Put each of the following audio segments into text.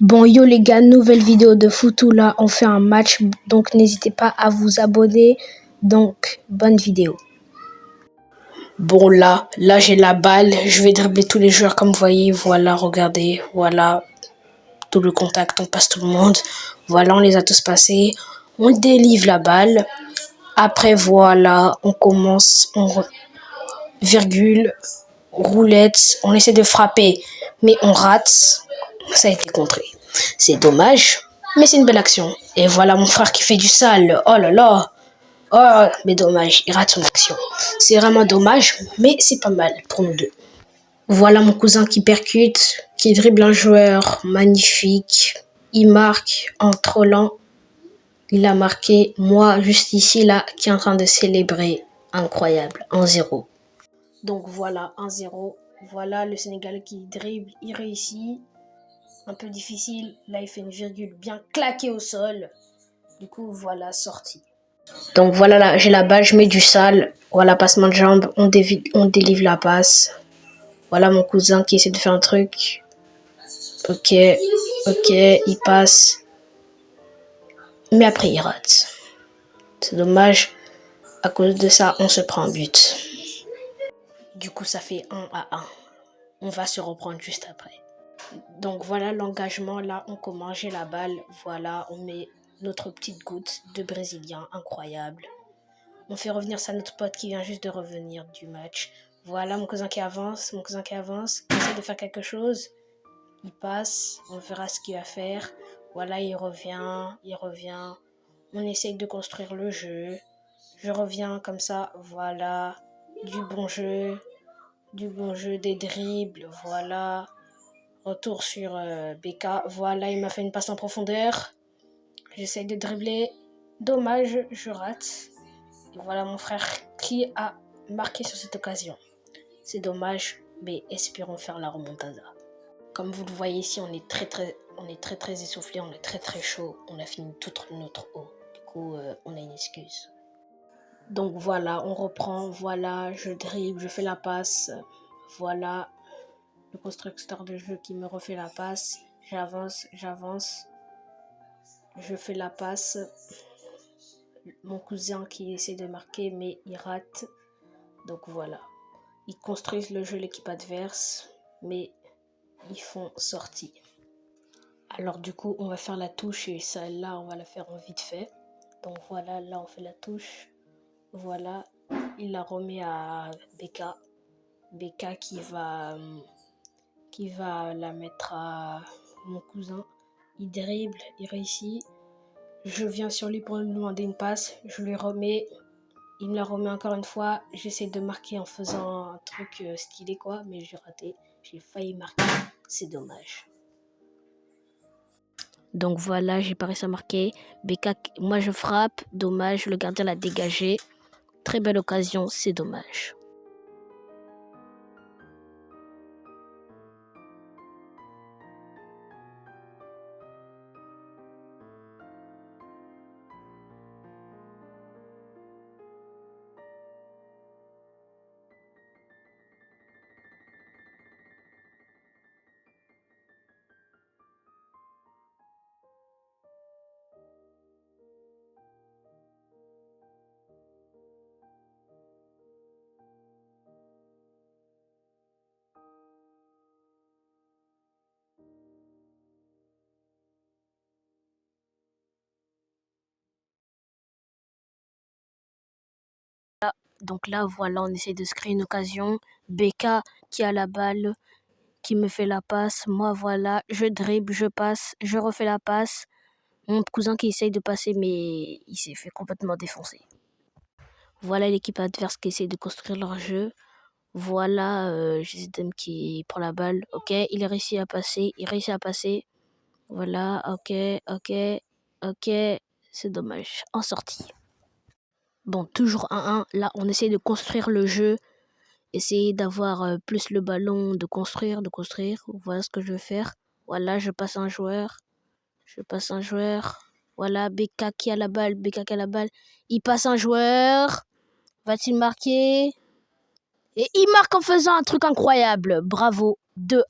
Bon yo les gars, nouvelle vidéo de Foutou là, on fait un match, donc n'hésitez pas à vous abonner, donc bonne vidéo. Bon là j'ai la balle, je vais dribbler tous les joueurs comme vous voyez, voilà, regardez, voilà, tout le contact, on passe tout le monde, voilà, on les a tous passés, on délivre la balle, après voilà, on commence, virgule, roulette, on essaie de frapper, mais on rate, ça a été contré. C'est dommage, mais c'est une belle action. Et voilà mon frère qui fait du sale. Oh là là. Oh, mais dommage, il rate son action. C'est vraiment dommage, mais c'est pas mal pour nous deux. Voilà mon cousin qui percute, qui dribble un joueur magnifique. Il marque en trollant. Il a marqué, moi, juste ici, là, qui est en train de célébrer. Incroyable, 1-0. Donc voilà, 1-0. Voilà le Sénégal qui dribble, il réussit. Un peu difficile. Là, il fait une virgule bien claquée au sol. Du coup, voilà, sortie. Donc voilà, là, j'ai la balle, je mets du sale. Voilà, passement de jambe, on délivre la passe. Voilà mon cousin qui essaie de faire un truc. Ok, il passe. Mais après, il rate. C'est dommage. À cause de ça, on se prend un but. Du coup, ça fait 1-1. On va se reprendre juste après. Donc voilà l'engagement, là on commence, j'ai la balle, voilà, on met notre petite goutte de brésilien, incroyable. On fait revenir ça notre pote qui vient juste de revenir du match. Voilà mon cousin qui avance, qui essaie de faire quelque chose. Il passe, on verra ce qu'il va faire. Voilà, il revient. On essaye de construire le jeu. Je reviens comme ça, voilà. Du bon jeu, des dribbles, voilà. Retour sur BK. Voilà, il m'a fait une passe en profondeur. J'essaye de dribbler. Dommage, je rate. Et voilà mon frère qui a marqué sur cette occasion. C'est dommage, mais espérons faire la remontada. Comme vous le voyez ici, on est très essoufflé, on est très chaud. On a fini tout notre eau. Du coup, on a une excuse. Donc voilà, on reprend. Voilà, je dribble, je fais la passe. Voilà. Le constructeur de jeu qui me refait la passe. J'avance. Je fais la passe. Mon cousin qui essaie de marquer, mais il rate. Donc voilà. Ils construisent le jeu, l'équipe adverse, mais ils font sortie. Alors du coup, on va faire la touche et celle-là, on va la faire en vite fait. Donc voilà, là on fait la touche. Voilà, il la remet à BK. BK qui va la mettre à mon cousin. Il dribble, il réussit. Je viens sur lui pour lui demander une passe. Je lui remets. Il me la remet encore une fois. J'essaie de marquer en faisant un truc stylé quoi, mais j'ai raté. J'ai failli marquer. C'est dommage. Donc voilà, j'ai pas réussi à marquer. BK, moi je frappe. Dommage, le gardien l'a dégagé. Très belle occasion, c'est dommage. Donc là, voilà, on essaie de se créer une occasion. BK qui a la balle, qui me fait la passe. Moi, voilà, je dribble, je passe, je refais la passe. Mon cousin qui essaye de passer, mais il s'est fait complètement défoncer. Voilà l'équipe adverse qui essaie de construire leur jeu. Voilà Jesdem qui prend la balle. Ok, il réussit à passer. Voilà, ok. C'est dommage. En sortie. Bon, toujours 1-1. Là, on essaie de construire le jeu. Essayer d'avoir plus le ballon, de construire. Voilà ce que je vais faire. Voilà, je passe un joueur. Voilà, BK qui a la balle. Il passe un joueur. Va-t-il marquer? Et il marque en faisant un truc incroyable. Bravo, 2-1.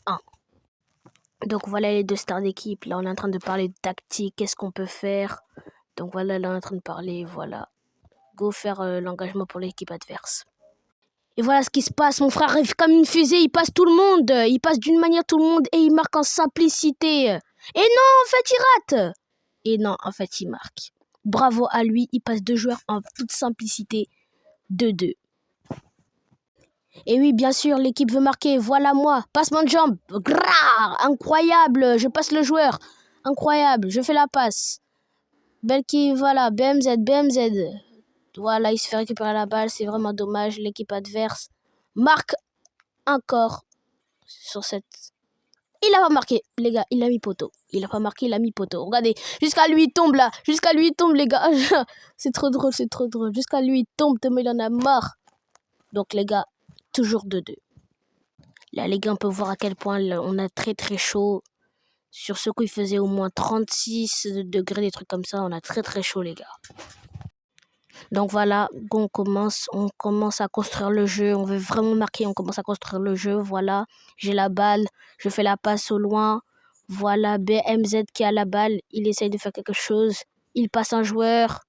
Donc voilà les deux stars d'équipe. Là, on est en train de parler de tactique, qu'est-ce qu'on peut faire. Donc voilà, là, on est en train de parler, voilà. Go faire l'engagement pour l'équipe adverse. Et voilà ce qui se passe. Mon frère arrive comme une fusée, il passe tout le monde. Il passe d'une manière tout le monde et il marque en simplicité. Et non, en fait, il rate. Et non, en fait, il marque. Bravo à lui, il passe 2 joueurs en toute simplicité. 2-2. Et oui, bien sûr, l'équipe veut marquer. Voilà moi. Passement de jambe. Grrr, incroyable. Je passe le joueur. Incroyable. Je fais la passe. Belki, voilà. BMZ, BMZ. Voilà, il se fait récupérer la balle. C'est vraiment dommage. L'équipe adverse marque encore sur cette... Il a pas marqué, les gars. Il a mis poteau. Il a pas marqué, il a mis poteau. Regardez. Jusqu'à lui, il tombe là. Jusqu'à lui, il tombe, les gars. C'est trop drôle, c'est trop drôle. Jusqu'à lui, il tombe. Tellement il en a marre. Donc, les gars, toujours 2-2. Là, les gars, on peut voir à quel point on a très très chaud. Sur ce coup, il faisait au moins 36 degrés, des trucs comme ça. On a très très chaud, les gars. Donc voilà, on commence à construire le jeu. On veut vraiment marquer, on commence à construire le jeu. Voilà, j'ai la balle, je fais la passe au loin. Voilà, BMZ qui a la balle, il essaye de faire quelque chose. Il passe un joueur.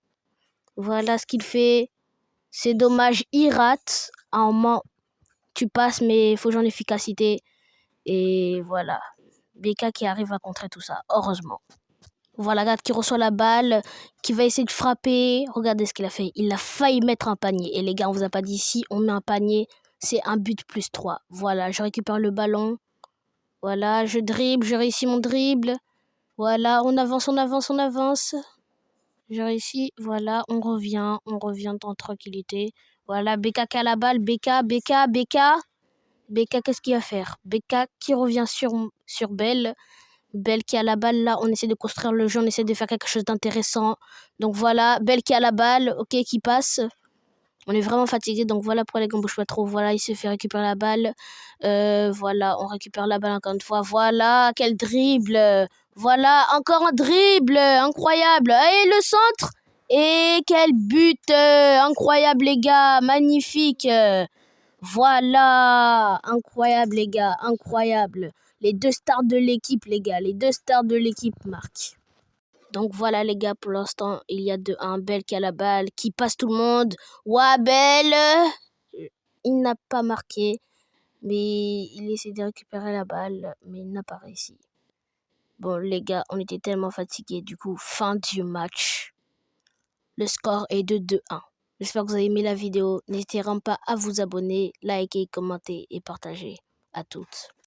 Voilà ce qu'il fait. C'est dommage, il rate. À un moment, tu passes, mais il faut jouer en efficacité. Et voilà, BK qui arrive à contrer tout ça, heureusement. Voilà, regarde, qui reçoit la balle, qui va essayer de frapper. Regardez ce qu'il a fait. Il a failli mettre un panier. Et les gars, on vous a pas dit, ici, on met un panier, c'est un but plus 3. Voilà, je récupère le ballon. Voilà, je dribble, je réussis mon dribble. Voilà, on avance, on avance, on avance. Je réussis, voilà, on revient en tranquillité. Voilà, BK qui a la balle, BK. BK, qu'est-ce qu'il va faire? BK qui revient sur Bell. Belle qui a la balle, là, on essaie de construire le jeu, on essaie de faire quelque chose d'intéressant. Donc voilà, Belle qui a la balle, ok, qui passe. On est vraiment fatigué, donc voilà pour les gars, on bouge pas trop. Voilà, il se fait récupérer la balle. Voilà, on récupère la balle encore une fois. Voilà, quel dribble. Voilà, encore un dribble, incroyable. Et le centre. Et quel but, incroyable les gars, magnifique. Voilà, incroyable les gars, incroyable. Les deux stars de l'équipe, les gars, les deux stars de l'équipe marquent. Donc voilà les gars, pour l'instant, il y a un Bell qui a la balle, qui passe tout le monde. Ouah, Bell, il n'a pas marqué, mais il essaie de récupérer la balle, mais il n'a pas réussi. Bon les gars, on était tellement fatigués, du coup, fin du match. Le score est de 2-1. J'espère que vous avez aimé la vidéo. N'hésitez pas à vous abonner, liker, commenter et partager. À toutes.